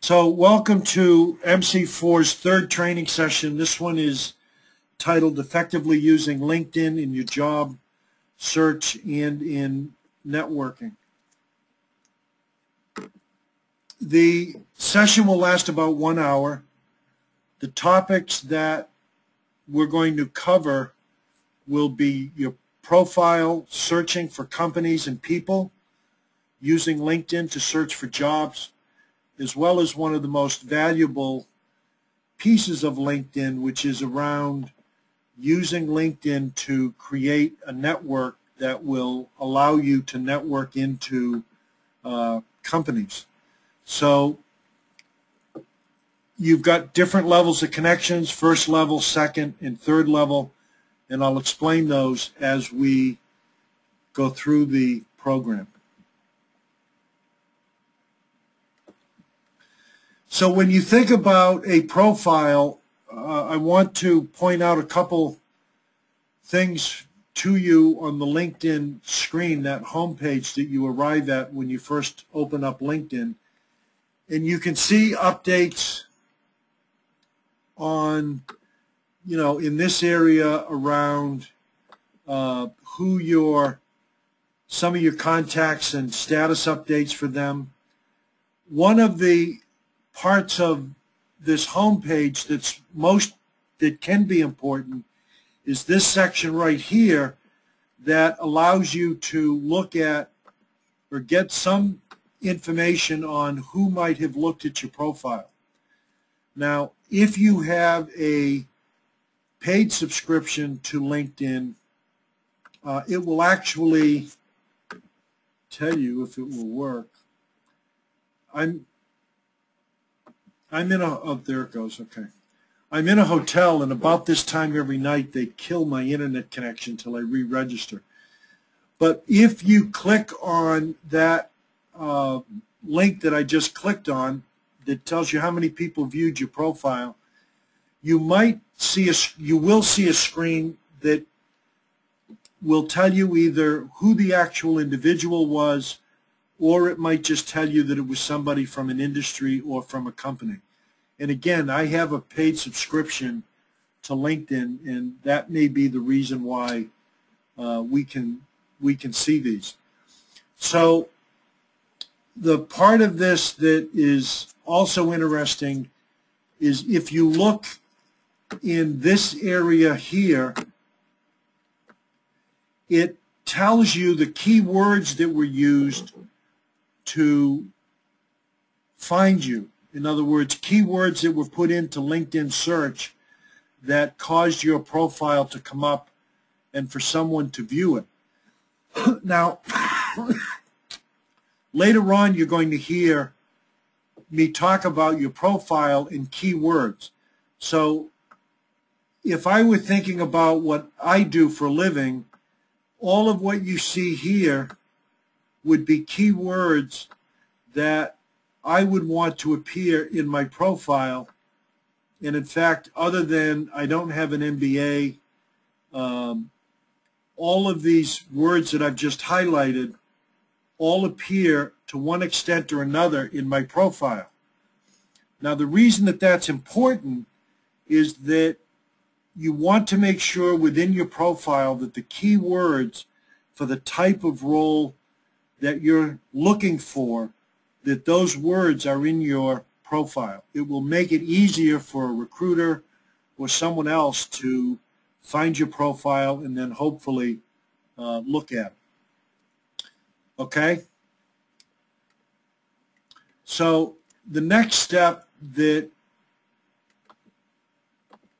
So welcome to MC4's third training session. This one is titled Effectively Using LinkedIn in Your Job Search and in Networking. The session will last about 1 hour. The topics that we're going to cover will be your profile, searching for companies and people, using LinkedIn to search for jobs, as well as one of the most valuable pieces of LinkedIn, which is around using LinkedIn to create a network that will allow you to network into companies. So you've got different levels of connections, first level, second, and third level, and I'll explain those as we go through the program. So when you think about a profile, I want to point out a couple things to you on the LinkedIn screen, that homepage that you arrive at when you first open up LinkedIn. And you can see updates on, in this area around some of your contacts and status updates for them. One of the parts of this homepage that can be important is this section right here that allows you to look at or get some information on who might have looked at your profile. Now, if you have a paid subscription to LinkedIn, it will actually tell you if it will work. There it goes, okay. I'm in a hotel, and about this time every night they kill my internet connection until I re-register. But if you click on that link that I just clicked on that tells you how many people viewed your profile, you will see a screen that will tell you either who the actual individual was, or it might just tell you that it was somebody from an industry or from a company. And again, I have a paid subscription to LinkedIn, and that may be the reason why we can see these. So the part of this that is also interesting is if you look in this area here, it tells you the keywords that were used to find you. In other words, keywords that were put into LinkedIn search that caused your profile to come up and for someone to view it. Now, later on you're going to hear me talk about your profile in keywords. So if I were thinking about what I do for a living, all of what you see here would be keywords that I would want to appear in my profile. And in fact, other than I don't have an MBA, all of these words that I've just highlighted all appear to one extent or another in my profile. Now, the reason that that's important is that you want to make sure within your profile that the keywords for the type of role that you're looking for, that those words are in your profile. It will make it easier for a recruiter or someone else to find your profile and then hopefully look at it. Okay? So the next step that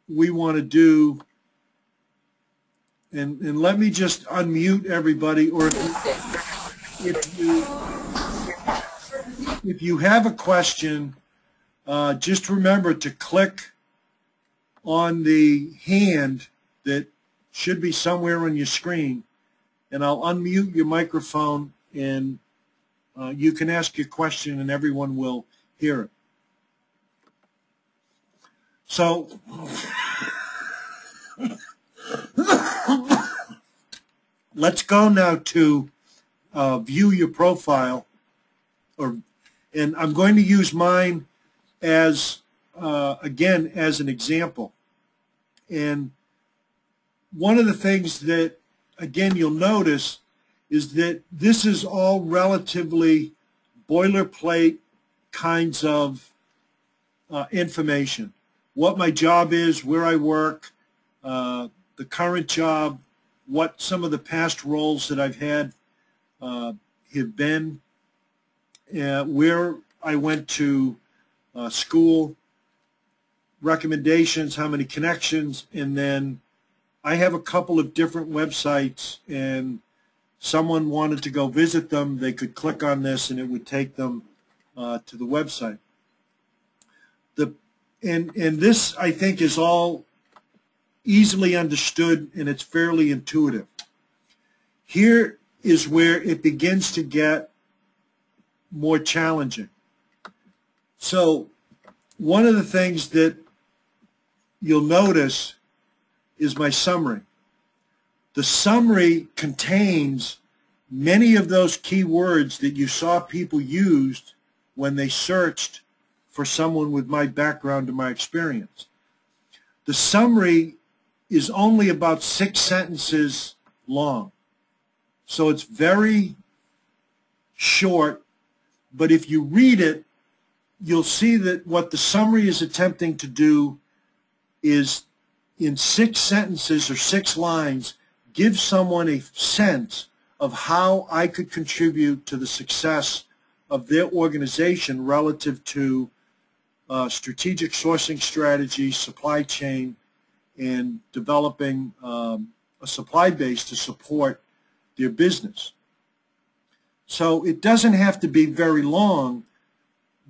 we want to do, and let me just unmute everybody, or if you have a question, just remember to click on the hand that should be somewhere on your screen, and I'll unmute your microphone, and you can ask your question and everyone will hear it. So let's go now to view your profile, and I'm going to use mine as, again, as an example. And one of the things that, again, you'll notice is that this is all relatively boilerplate kinds of information. What my job is, where I work, the current job, what some of the past roles that I've had have been, where I went to school, recommendations, how many connections, and then I have a couple of different websites, and someone wanted to go visit them, they could click on this and it would take them to the website. And this, I think, is all easily understood, and it's fairly intuitive. Here is where it begins to get more challenging. So one of the things that you'll notice is my summary. The summary contains many of those keywords that you saw people used when they searched for someone with my background and my experience. The summary is only about 6 sentences long. So it's very short, but if you read it, you'll see that what the summary is attempting to do is, in 6 sentences or 6 lines, give someone a sense of how I could contribute to the success of their organization relative to strategic sourcing strategy, supply chain, and developing a supply base to support their business. So it doesn't have to be very long,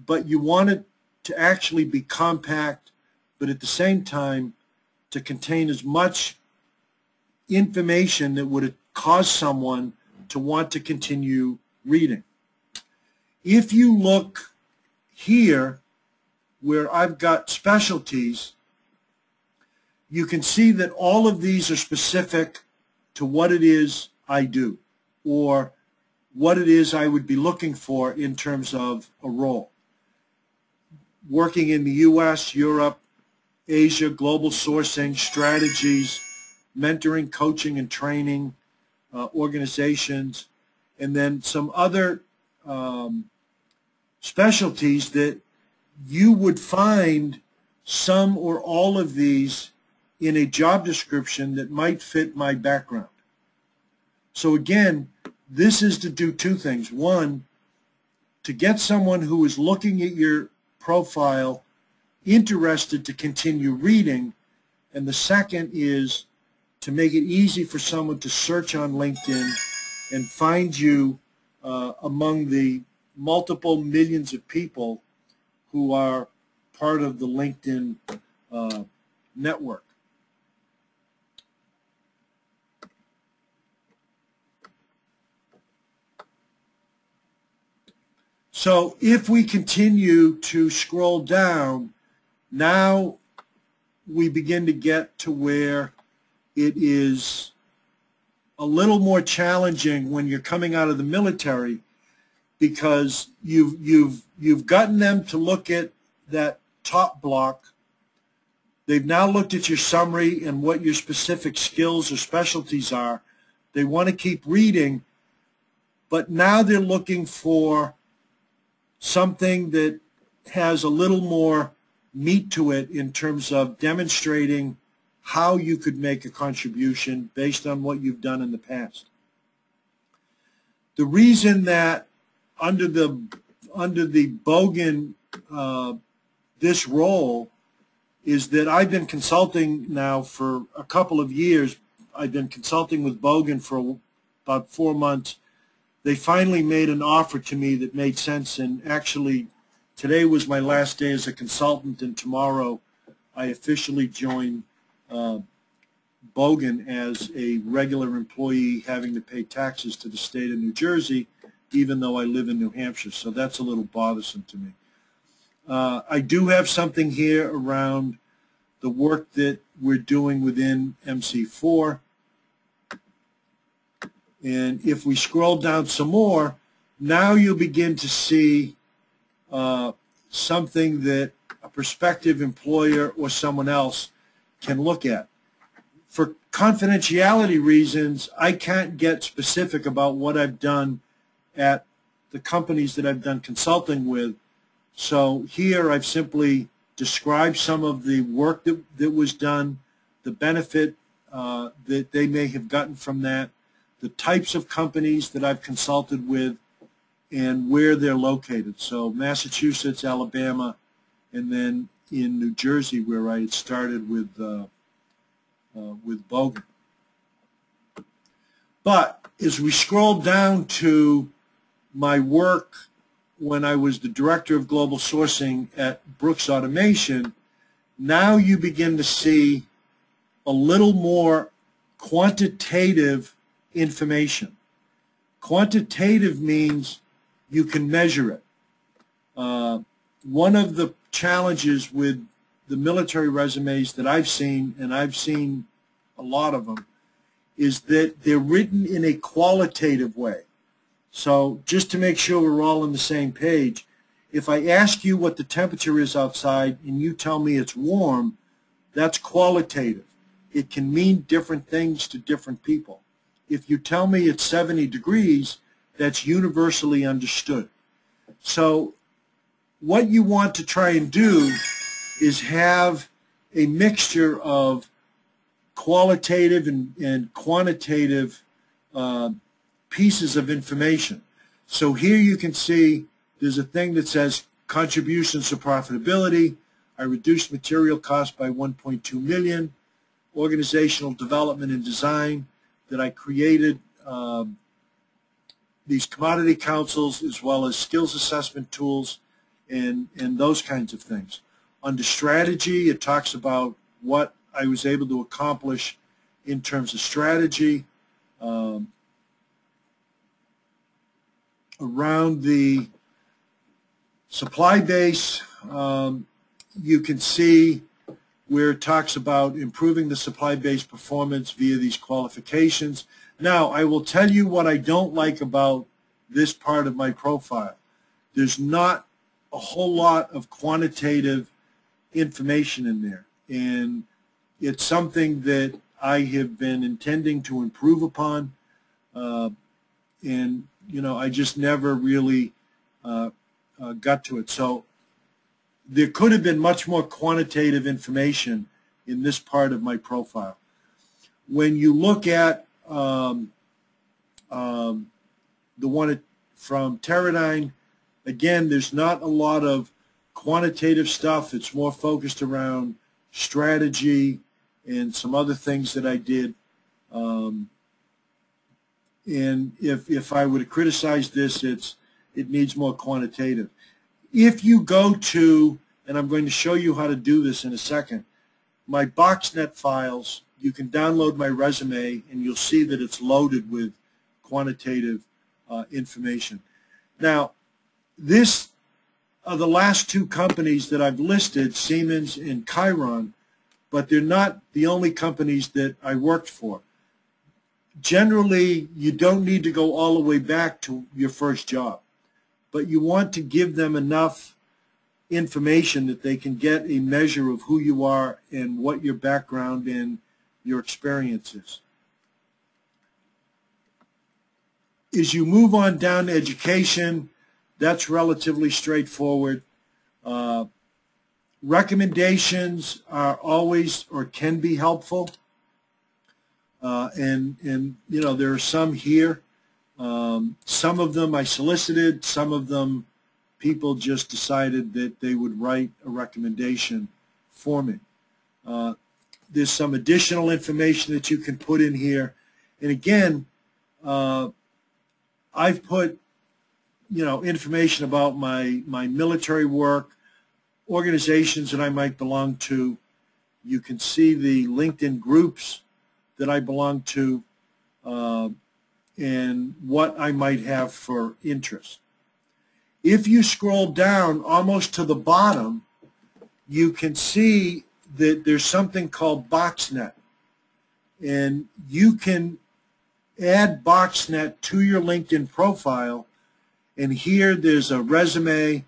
but you want it to actually be compact, but at the same time to contain as much information that would cause someone to want to continue reading. If you look here where I've got specialties, you can see that all of these are specific to what it is I do or what it is I would be looking for in terms of a role. Working in the U.S., Europe, Asia, global sourcing, strategies, mentoring, coaching, and training, organizations, and then some other specialties that you would find some or all of these in a job description that might fit my background. So again, this is to do 2 things. One, to get someone who is looking at your profile interested to continue reading, and the second is to make it easy for someone to search on LinkedIn and find you among the multiple millions of people who are part of the LinkedIn network. So if we continue to scroll down, now we begin to get to where it is a little more challenging when you're coming out of the military, because you've gotten them to look at that top block. They've now looked at your summary and what your specific skills or specialties are. They want to keep reading, but now they're looking for something that has a little more meat to it in terms of demonstrating how you could make a contribution based on what you've done in the past. The reason that under the Bogan this role is that I've been consulting now for a couple of years. I've been consulting with Bogan for about 4 months. They finally made an offer to me that made sense, and actually today was my last day as a consultant, and tomorrow I officially join Bogan as a regular employee, having to pay taxes to the state of New Jersey, even though I live in New Hampshire, so that's a little bothersome to me. I do have something here around the work that we're doing within MC4. And if we scroll down some more, now you'll begin to see something that prospective employer or someone else can look at. For confidentiality reasons, I can't get specific about what I've done at the companies that I've done consulting with. So here I've simply described some of the work that was done, the benefit that they may have gotten from that, the types of companies that I've consulted with, and where they're located. So Massachusetts, Alabama, and then in New Jersey, where I had started with Bogan. But as we scroll down to my work when I was the director of global sourcing at Brooks Automation, now you begin to see a little more quantitative information. Quantitative means you can measure it. One of the challenges with the military resumes that I've seen, and I've seen a lot of them, is that they're written in a qualitative way. So just to make sure we're all on the same page, if I ask you what the temperature is outside and you tell me it's warm, that's qualitative. It can mean different things to different people. If you tell me it's 70 degrees, that's universally understood. So what you want to try and do is have a mixture of qualitative and quantitative pieces of information. So here you can see there's a thing that says contributions to profitability. I reduced material costs by 1.2 million. Organizational development and design, that I created these commodity councils as well as skills assessment tools and those kinds of things. Under strategy, it talks about what I was able to accomplish in terms of strategy. Around the supply base, you can see where it talks about improving the supply base performance via these qualifications. Now, I will tell you what I don't like about this part of my profile. There's not a whole lot of quantitative information in there, and it's something that I have been intending to improve upon, and you know, I just never really got to it. So there could have been much more quantitative information in this part of my profile. When you look at the one from Teradyne, again, there's not a lot of quantitative stuff. It's more focused around strategy and some other things that I did. And if I were to criticize this, it needs more quantitative. If you go to, and I'm going to show you how to do this in a second, my BoxNet files, you can download my resume and you'll see that it's loaded with quantitative information. Now, this are the last two companies that I've listed, Siemens and Chiron, but they're not the only companies that I worked for. Generally, you don't need to go all the way back to your first job, but you want to give them enough information that they can get a measure of who you are and what your background and your experience is. As you move on down to education, that's relatively straightforward. Recommendations are always or can be helpful. And you know, there are some here. Some of them I solicited, some of them people just decided that they would write a recommendation for me. There's some additional information that you can put in here. And again, I've put, you know, information about my military work, organizations that I might belong to. You can see the LinkedIn groups that I belong to, and what I might have for interest. If you scroll down almost to the bottom, you can see that there's something called BoxNet, and you can add BoxNet to your LinkedIn profile, and here there's a resume,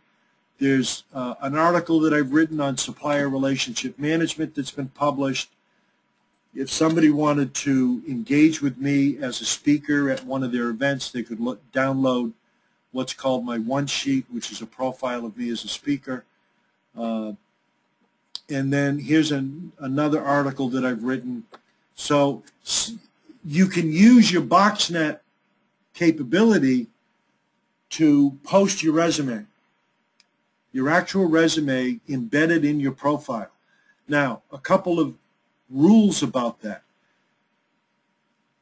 There's an article that I've written on supplier relationship management that's been published. If somebody wanted to engage with me as a speaker at one of their events, they could download what's called my one sheet, which is a profile of me as a speaker. And then here's another article that I've written. So you can use your BoxNet capability to post your resume, your actual resume embedded in your profile. Now, a couple of rules about that.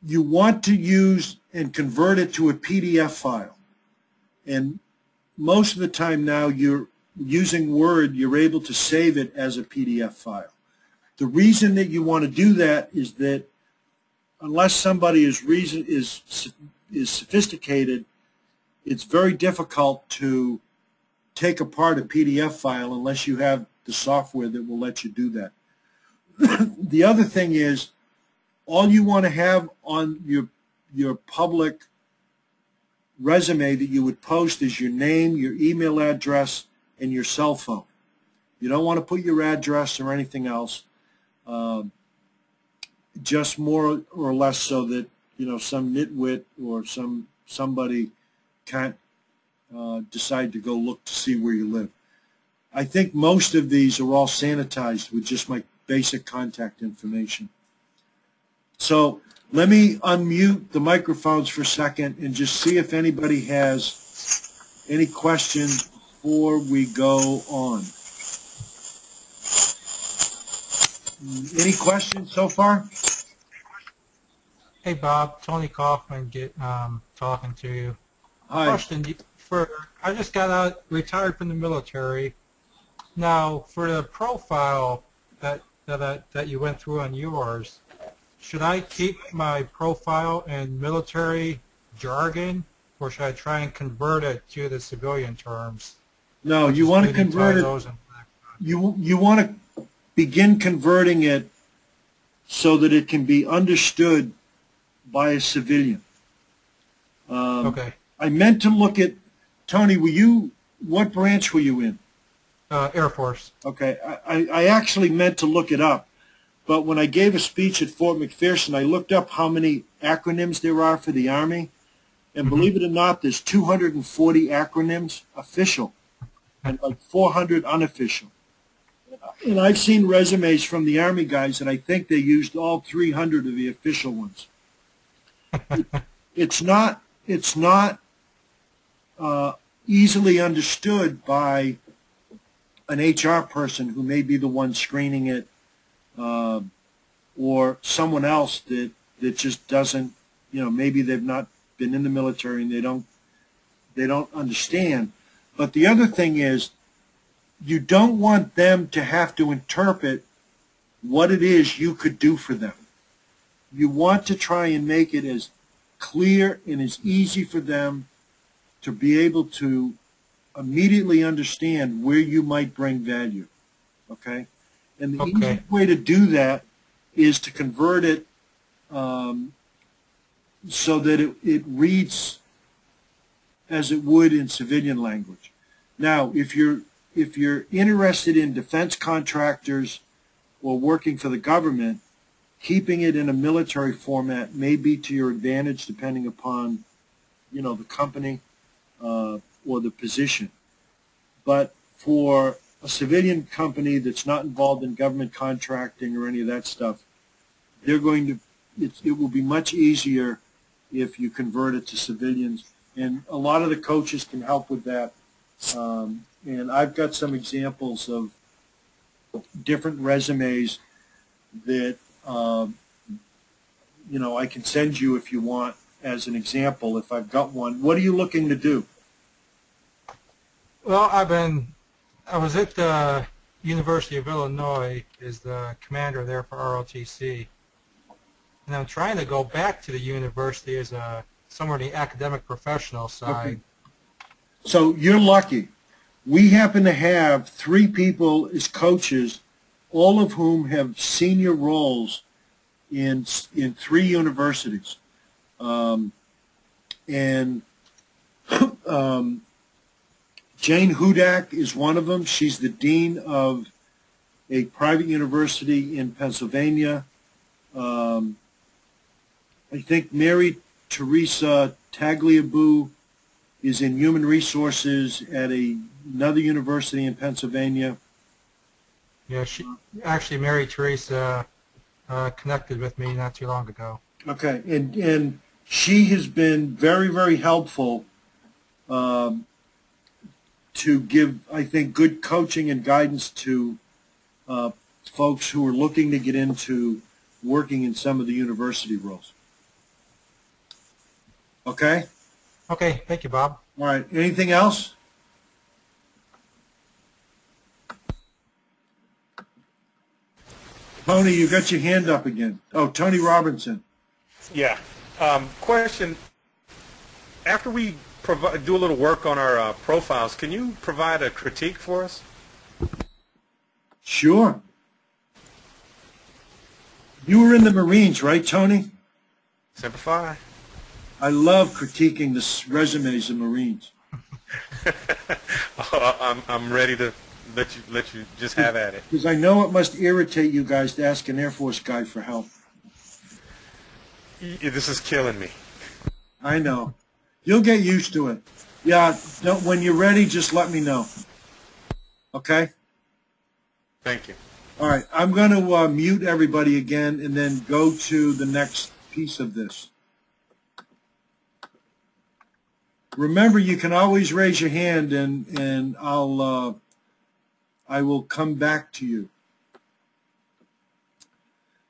You want to use and convert it to a PDF file. And most of the time now you're using Word, you're able to save it as a PDF file. The reason that you want to do that is that unless somebody is sophisticated, it's very difficult to take apart a PDF file unless you have the software that will let you do that. The other thing is, all you want to have on your public resume that you would post is your name, your email address, and your cell phone. You don't want to put your address or anything else, just more or less so that, you know, some nitwit or somebody can't decide to go look to see where you live. I think most of these are all sanitized with just my basic contact information. So let me unmute the microphones for a second and just see if anybody has any questions before we go on. Any questions so far? Hey Bob, Tony Kaufman talking to you. Hi. Question I just got out, retired from the military. Now, for the profile that you went through on yours, should I keep my profile in military jargon, or should I try and convert it to the civilian terms? No, you want to convert it. You want to begin converting it so that it can be understood by a civilian. Okay. I meant to look at, Tony, what branch were you in? Air Force. Okay, I actually meant to look it up, but when I gave a speech at Fort McPherson, I looked up how many acronyms there are for the Army, and believe it or not, there's 240 acronyms official and like 400 unofficial. And I've seen resumes from the Army guys, and I think they used all 300 of the official ones. It's not easily understood by an HR person who may be the one screening it, or someone else that just doesn't, you know, maybe they've not been in the military and they don't understand. But the other thing is, you don't want them to have to interpret what it is you could do for them. You want to try and make it as clear and as easy for them to be able to immediately understand where you might bring value, okay? And the easiest way to do that is to convert it so that it reads as it would in civilian language. Now, if you're interested in defense contractors or working for the government, keeping it in a military format may be to your advantage depending upon, you know, the company or the position. But for a civilian company that's not involved in government contracting or any of that stuff, they're going to, it will be much easier if you convert it to civilians. And a lot of the coaches can help with that. And I've got some examples of different resumes that, you know, I can send you if you want as an example if I've got one. What are you looking to do? Well, I was at the University of Illinois as the commander there for ROTC. And I'm trying to go back to the university as somewhere in the academic professional side. Okay. So you're lucky. We happen to have 3 people as coaches, all of whom have senior roles in 3 universities. Jane Hudak is one of them. She's the dean of a private university in Pennsylvania. I think Mary Teresa Tagliabue is in human resources at another university in Pennsylvania. Yeah, actually Mary Teresa connected with me not too long ago. Okay, and she has been very, very helpful to give, I think, good coaching and guidance to folks who are looking to get into working in some of the university roles. Okay? Okay, thank you, Bob. All right, anything else? Tony, you got your hand up again. Oh, Tony Robinson. Yeah. Question. After we do a little work on our profiles, can you provide a critique for us? Sure. You were in the Marines, right, Tony? Semper Fi. I love critiquing the resumes of Marines. I'm ready to let you just have at it. Because I know it must irritate you guys to ask an Air Force guy for help. This is killing me. I know. You'll get used to it. Yeah, when you're ready, just let me know. Okay? Thank you. All right, I'm going to mute everybody again and then go to the next piece of this. Remember, you can always raise your hand and I will come back to you.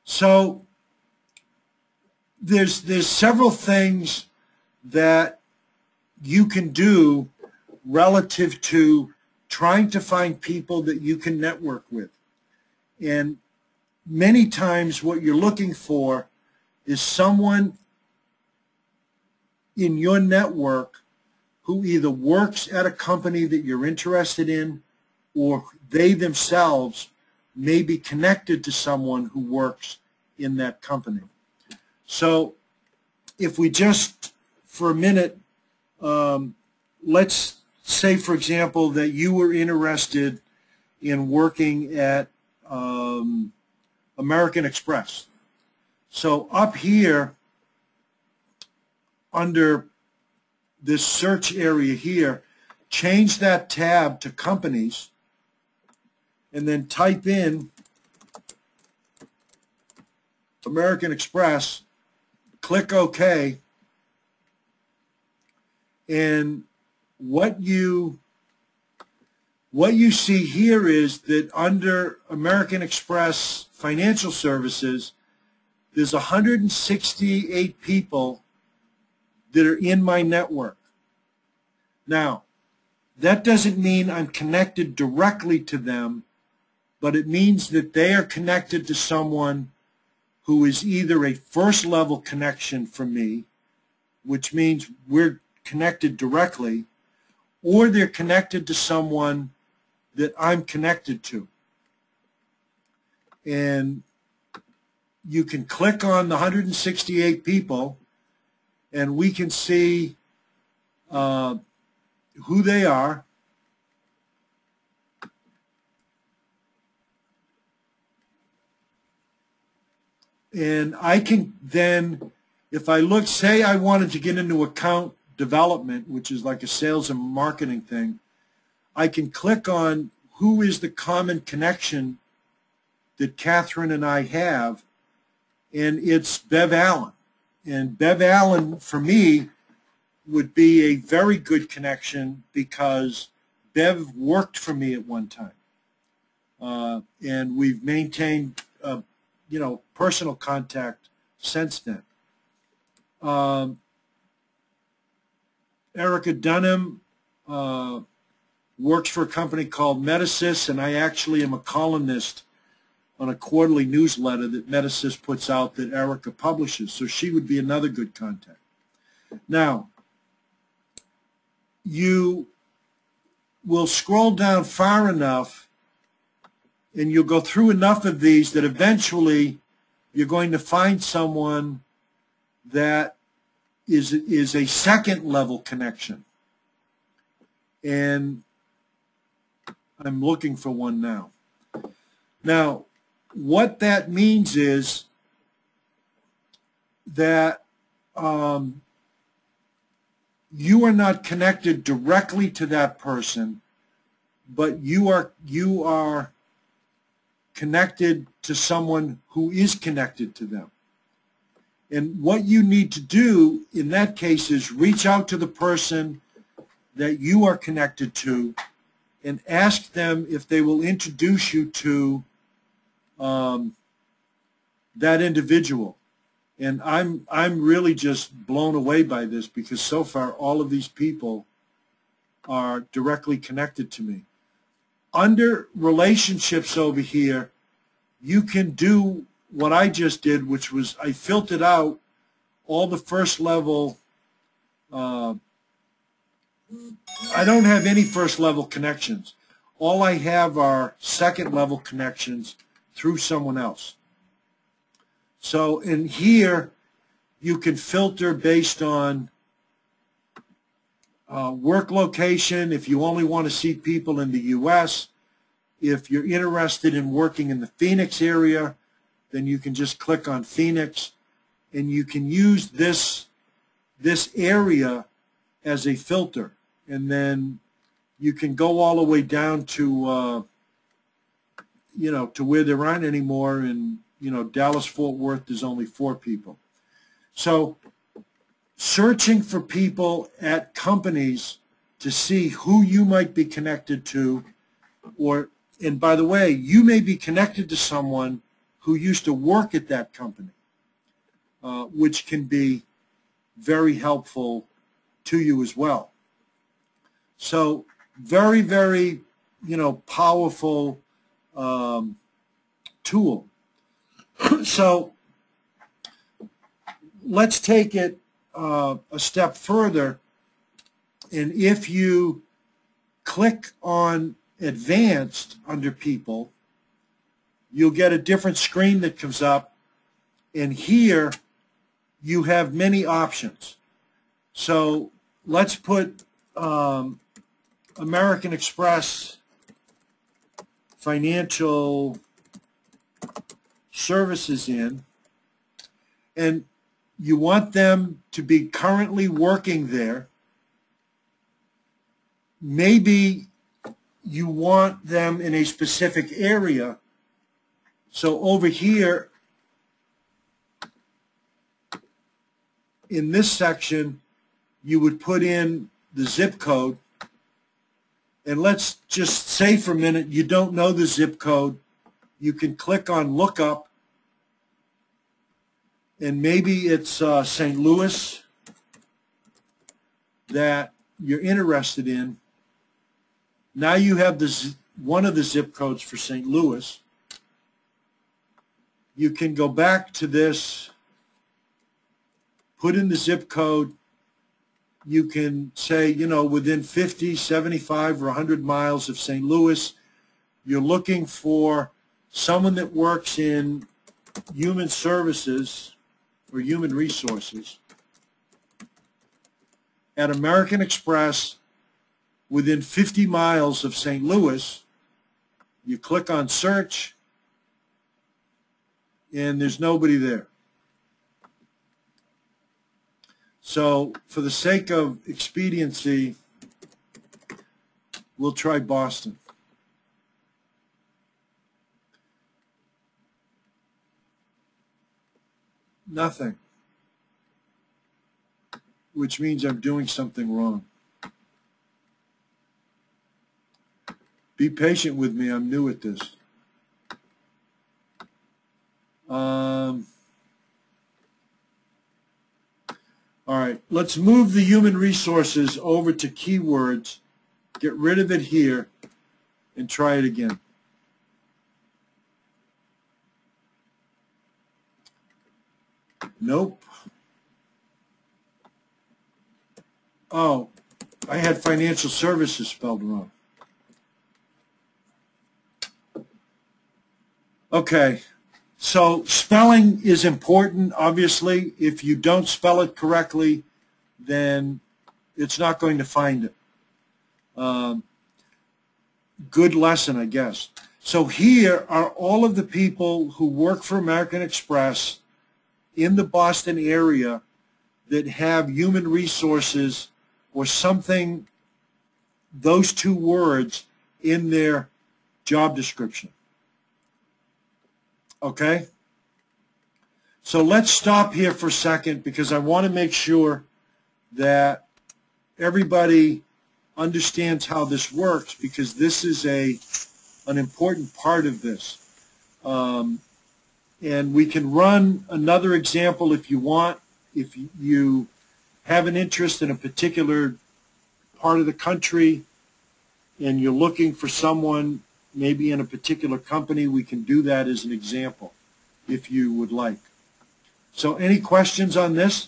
So there's several things that you can do relative to trying to find people that you can network with. And many times what you're looking for is someone in your network who either works at a company that you're interested in or they themselves may be connected to someone who works in that company. So if we just, for a minute, let's say, for example, that you were interested in working at American Express. So up here, under this search area here, change that tab to companies and then type in American Express, click OK, and what you see here is that under American Express Financial Services, there's 168 people that are in my network. Now, that doesn't mean I'm connected directly to them, but it means that they are connected to someone who is either a first-level connection for me, which means we're connected directly, or they're connected to someone that I'm connected to. And you can click on the 168 people, and we can see who they are. And I can then, if I look, say I wanted to get into account development, which is like a sales and marketing thing, I can click on who is the common connection that Catherine and I have, and it's Bev Allen. And Bev Allen, for me, would be a very good connection because Bev worked for me at one time. And we've maintained, personal contact since then. Erica Dunham works for a company called Metasys, and I actually am a columnist on a quarterly newsletter that Metasys puts out that Erica publishes, so she would be another good contact. Now, you will scroll down far enough and you'll go through enough of these that eventually you're going to find someone that is a second level connection. And I'm looking for one now. Now, what that means is that you are not connected directly to that person, but you are connected to someone who is connected to them. And what you need to do in that case is reach out to the person that you are connected to and ask them if they will introduce you to that individual. And I'm really just blown away by this, because so far all of these people are directly connected to me. Under relationships over here, you can do what I just did, which was I filtered out all the first level. I don't have any first level connections. All I have are second level connections through someone else. So in here, you can filter based on work location, if you only want to see people in the U.S. If you're interested in working in the Phoenix area, then you can just click on Phoenix, and you can use this area as a filter. And then you can go all the way down to, to where there aren't any more. And, Dallas-Fort Worth, there's only 4 people. So searching for people at companies to see who you might be connected to, and by the way, you may be connected to someone who used to work at that company, which can be very helpful to you as well. So very, very, powerful tool. So let's take it a step further, and if you click on Advanced under People, you'll get a different screen that comes up, and here you have many options. So let's put American Express Financial Services in, and you want them to be currently working there. Maybe you want them in a specific area. So over here in this section, you would put in the zip code. And let's just say for a minute you don't know the zip code. You can click on Lookup, and maybe it's St. Louis that you're interested in. Now you have one of the zip codes for St. Louis. You can go back to this, put in the zip code. You can say, within 50, 75, or 100 miles of St. Louis, you're looking for someone that works in human services or human resources at American Express within 50 miles of St. Louis. You click on search, and there's nobody there. So for the sake of expediency, we'll try Boston. Nothing, which means I'm doing something wrong. Be patient with me. I'm new at this. All right, let's move the human resources over to keywords, get rid of it here, and try it again. Nope. Oh, I had financial services spelled wrong. Okay. So spelling is important, obviously. If you don't spell it correctly, then it's not going to find it. good lesson, I guess. So here are all of the people who work for American Express in the Boston area that have human resources or something, those two words, in their job description. Okay? So let's stop here for a second because I want to make sure that everybody understands how this works, because this is an important part of this. And we can run another example if you want. If you have an interest in a particular part of the country and you're looking for someone maybe in a particular company, we can do that as an example if you would like. So any questions on this?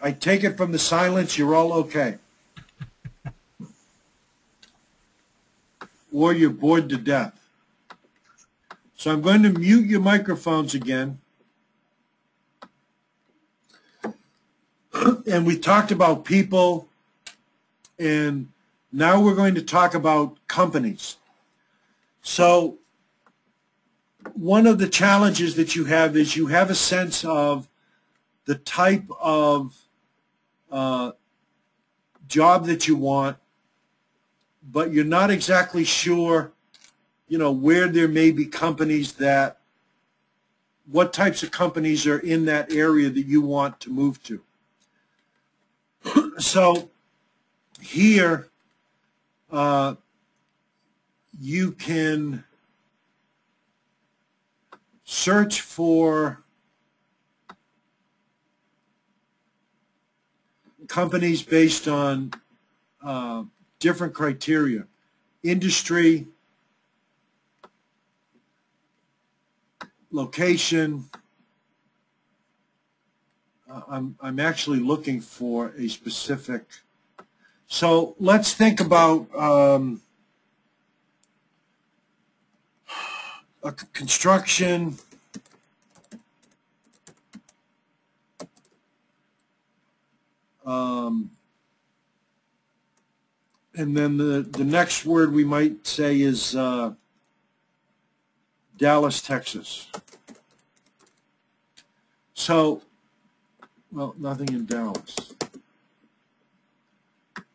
I take it from the silence you're all okay. Or you're bored to death. So I'm going to mute your microphones again. And we talked about people, and now we're going to talk about companies. So one of the challenges that you have is you have a sense of the type of job that you want, but you're not exactly sure, where there may be companies that, what types of companies are in that area that you want to move to. So here you can search for companies based on different criteria. Industry, location. I'm actually looking for a specific. So let's think about a construction. And then the next word we might say is Dallas, Texas. So, well, nothing in Dallas.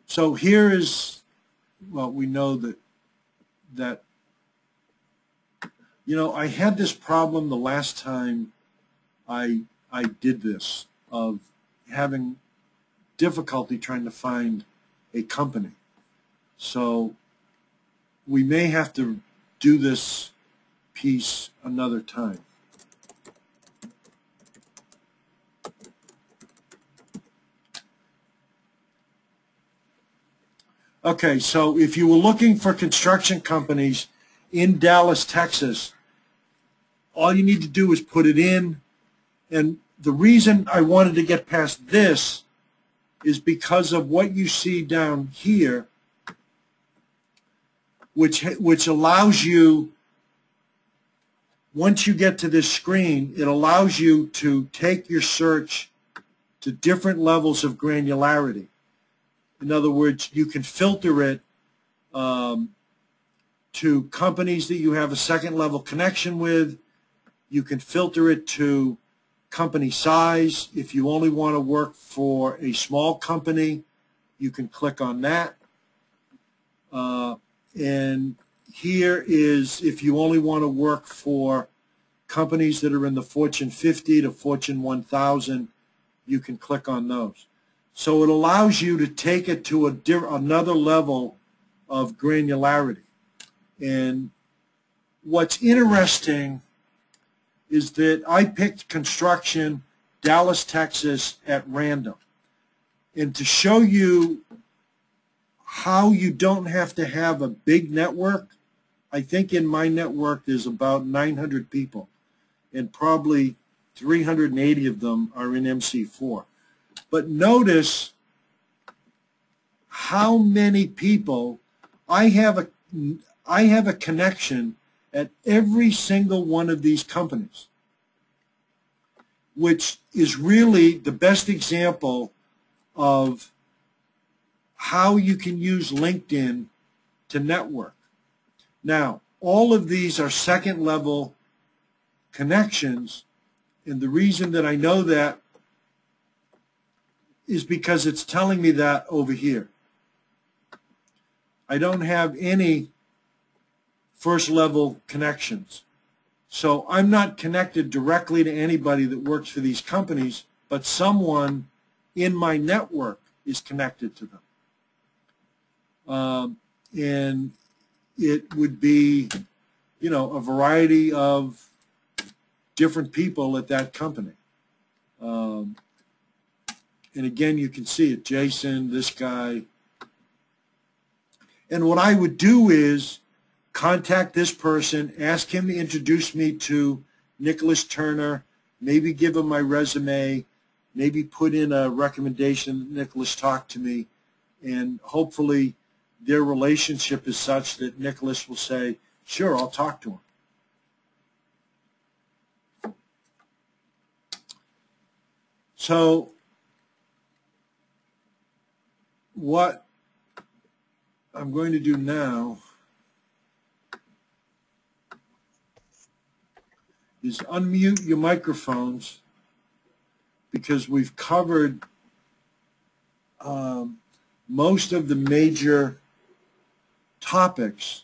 So here is, well, we know that I had this problem the last time I did this, of having difficulty trying to find a company. So we may have to do this piece another time. Okay, so if you were looking for construction companies in Dallas, Texas, all you need to do is put it in. And the reason I wanted to get past this is because of what you see down here, which allows you, once you get to this screen, it allows you to take your search to different levels of granularity. In other words, you can filter it to companies that you have a second level connection with. You can filter it to company size. If you only want to work for a small company, you can click on that. And here is if you only want to work for companies that are in the Fortune 50 to Fortune 1000, you can click on those. So it allows you to take it to another level of granularity. And what's interesting is that I picked construction, Dallas, Texas, at random. And to show you how you don't have to have a big network, I think in my network there's about 900 people, and probably 380 of them are in MC4. But notice how many people I have a connection at every single one of these companies. which is really the best example of how you can use LinkedIn to network. Now, all of these are second level connections, and the reason that I know that is because it's telling me that over here. I don't have any first level connections. So I'm not connected directly to anybody that works for these companies, but someone in my network is connected to them. And it would be, you know, a variety of different people at that company. And again, you can see it, Jason, this guy. And what I would do is contact this person, ask him to introduce me to Nicholas Turner, maybe give him my resume, maybe put in a recommendation that Nicholas talked to me, and hopefully their relationship is such that Nicholas will say, sure, I'll talk to him. So what I'm going to do now is unmute your microphones, because we've covered most of the major topics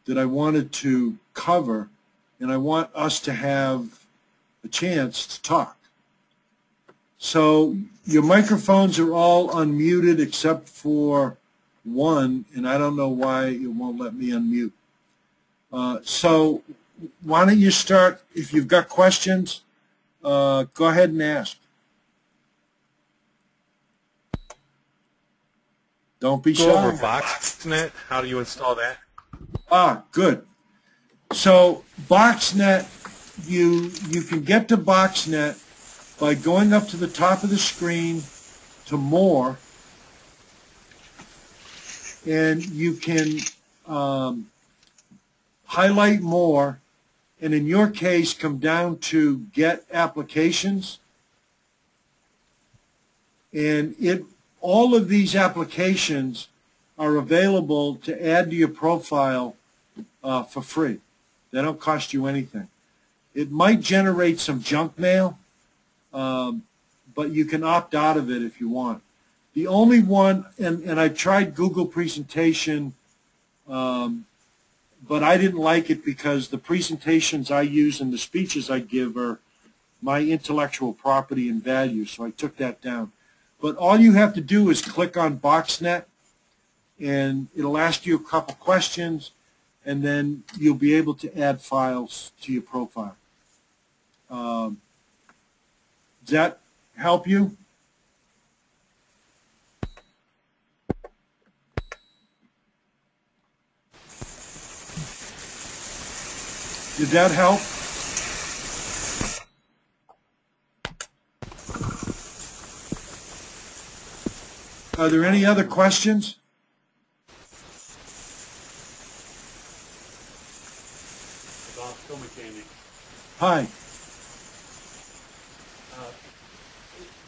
that I wanted to cover, and I want us to have a chance to talk. So your microphones are all unmuted except for one, and I don't know why it won't let me unmute. So why don't you start, if you've got questions, go ahead and ask. Don't be shy. Go over BoxNet. How do you install that? Ah, good. So BoxNet, you can get to BoxNet by going up to the top of the screen to More, and you can highlight More, and in your case come down to Get Applications, and all of these applications are available to add to your profile for free. They don't cost you anything. It might generate some junk mail, but you can opt out of it if you want. The only one, and I tried Google Presentation, but I didn't like it because the presentations I use and the speeches I give are my intellectual property and value, so I took that down. But all you have to do is click on BoxNet, and it'll ask you a couple questions, and then you'll be able to add files to your profile. Does that help you? Did that help? Are there any other questions? Hi.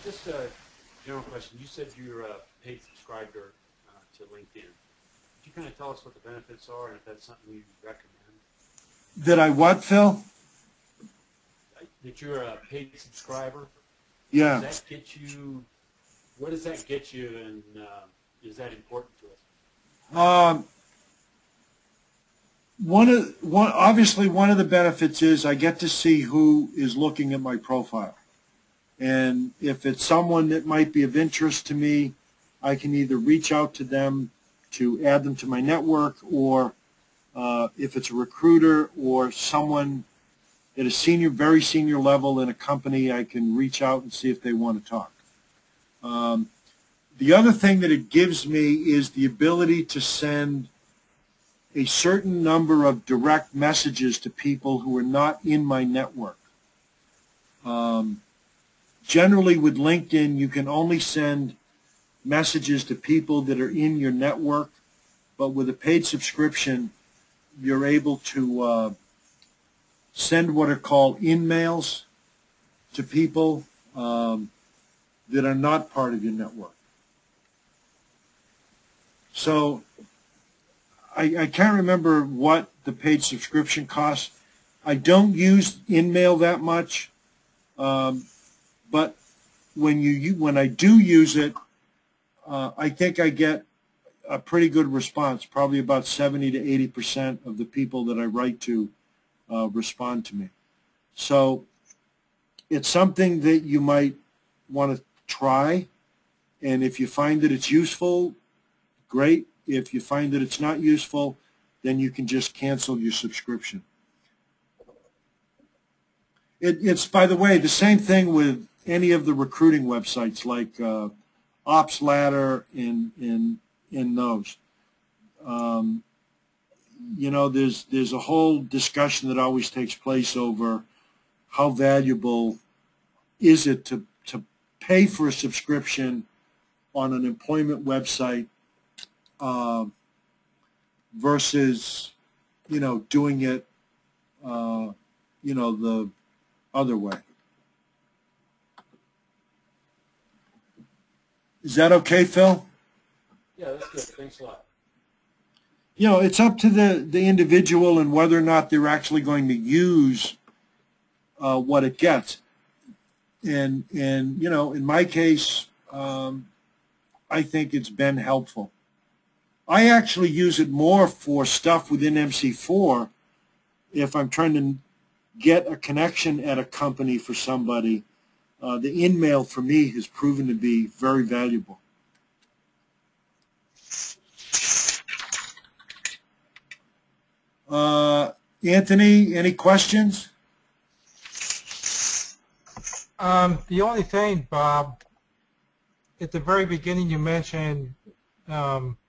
Just a general question. You said you're a paid subscriber to LinkedIn. Could you kind of tell us what the benefits are and if that's something you recommend? That I what, Phil? That you're a paid subscriber? Yeah. Does that get you, what does that get you, and is that important to us? Obviously one of the benefits is I get to see who is looking at my profile. And if it's someone that might be of interest to me, I can either reach out to them to add them to my network, or if it's a recruiter or someone at a very senior level in a company, I can reach out and see if they want to talk. The other thing that it gives me is the ability to send a certain number of direct messages to people who are not in my network. Generally with LinkedIn, you can only send messages to people that are in your network, but with a paid subscription, you're able to send what are called in-mails to people that are not part of your network. So I can't remember what the paid subscription costs. I don't use InMail that much, but when I do use it, I think I get a pretty good response. Probably about 70 to 80% of the people that I write to respond to me. So it's something that you might want to try, and if you find that it's useful, great. If you find that it's not useful, then you can just cancel your subscription. It's, by the way, the same thing with any of the recruiting websites like Ops Ladder in those. You know, there's a whole discussion that always takes place over how valuable is it to pay for a subscription on an employment website versus, you know, doing it, you know, the other way. Is that okay, Phil? Yeah, that's good. Thanks a lot. You know, it's up to the individual and whether or not they're actually going to use what it gets. And you know, in my case, I think it's been helpful. I actually use it more for stuff within MC4 if I'm trying to get a connection at a company for somebody. The in-mail for me has proven to be very valuable. Anthony, any questions? The only thing, Bob, at the very beginning you mentioned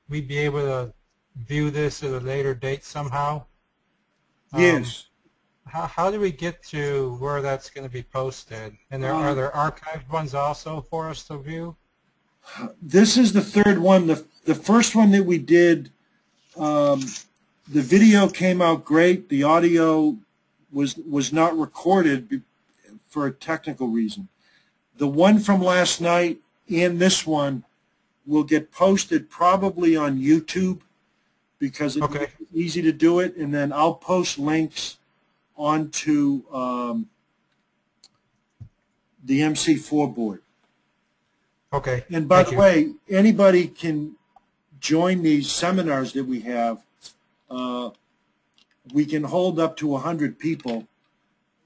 we'd be able to view this at a later date somehow. Yes. How do we get to where that's going to be posted? And are there archived ones also for us to view? This is the third one. The first one that we did, the video came out great. The audio was not recorded for a technical reason. The one from last night and this one will get posted probably on YouTube because it's easy to do it, and then I'll post links onto the MC4 board. Okay. And by the way, anybody can join these seminars that we have. We can hold up to 100 people.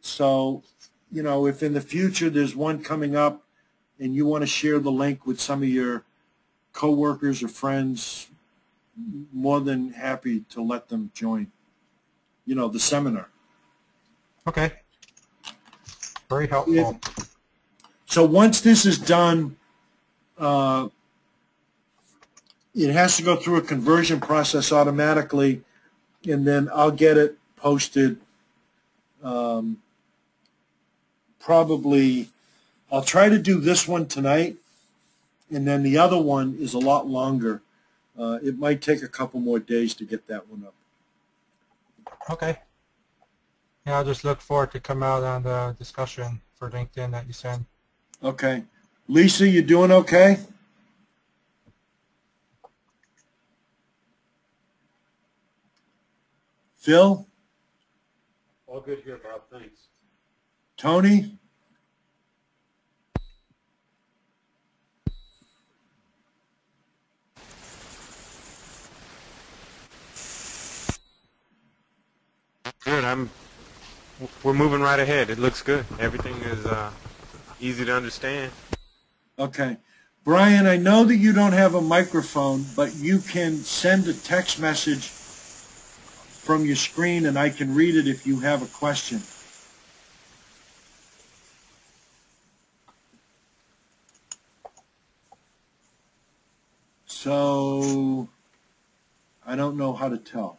So, you know, if in the future there's one coming up and you want to share the link with some of your coworkers or friends, more than happy to let them join, you know, the seminar. Okay. Very helpful. So once this is done, it has to go through a conversion process automatically, and then I'll get it posted. Probably, I'll try to do this one tonight, and then the other one is a lot longer. It might take a couple more days to get that one up. Okay. Yeah, I'll just look forward to come out on the discussion for LinkedIn that you send. Okay. Lisa, you doing okay? Phil? All good here, Bob. Thanks. Tony? Good. We're moving right ahead. It looks good. Everything is easy to understand. Okay. Brian, I know that you don't have a microphone, but you can send a text message from your screen and I can read it if you have a question. So, I don't know how to tell.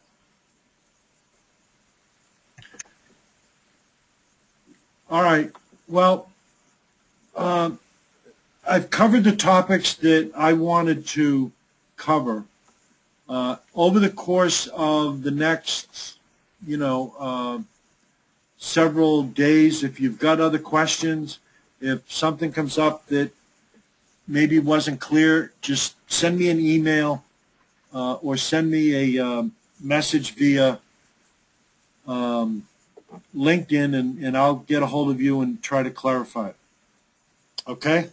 All right. Well, I've covered the topics that I wanted to cover. Over the course of the next, several days, if you've got other questions, if something comes up that maybe wasn't clear, just send me an email or send me a message via LinkedIn, and I'll get a hold of you and try to clarify it. Okay?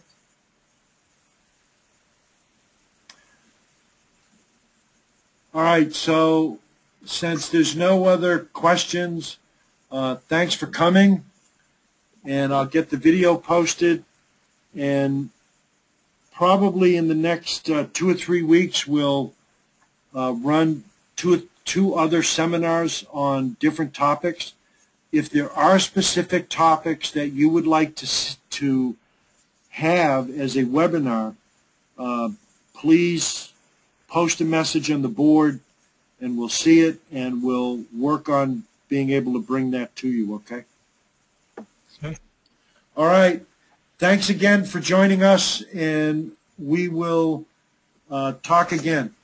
All right, so since there's no other questions, thanks for coming, and I'll get the video posted, and probably in the next 2 or 3 weeks we'll run two other seminars on different topics. If there are specific topics that you would like to have as a webinar, please post a message on the board and we'll see it and we'll work on being able to bring that to you, okay? Okay. All right. Thanks again for joining us, and we will talk again.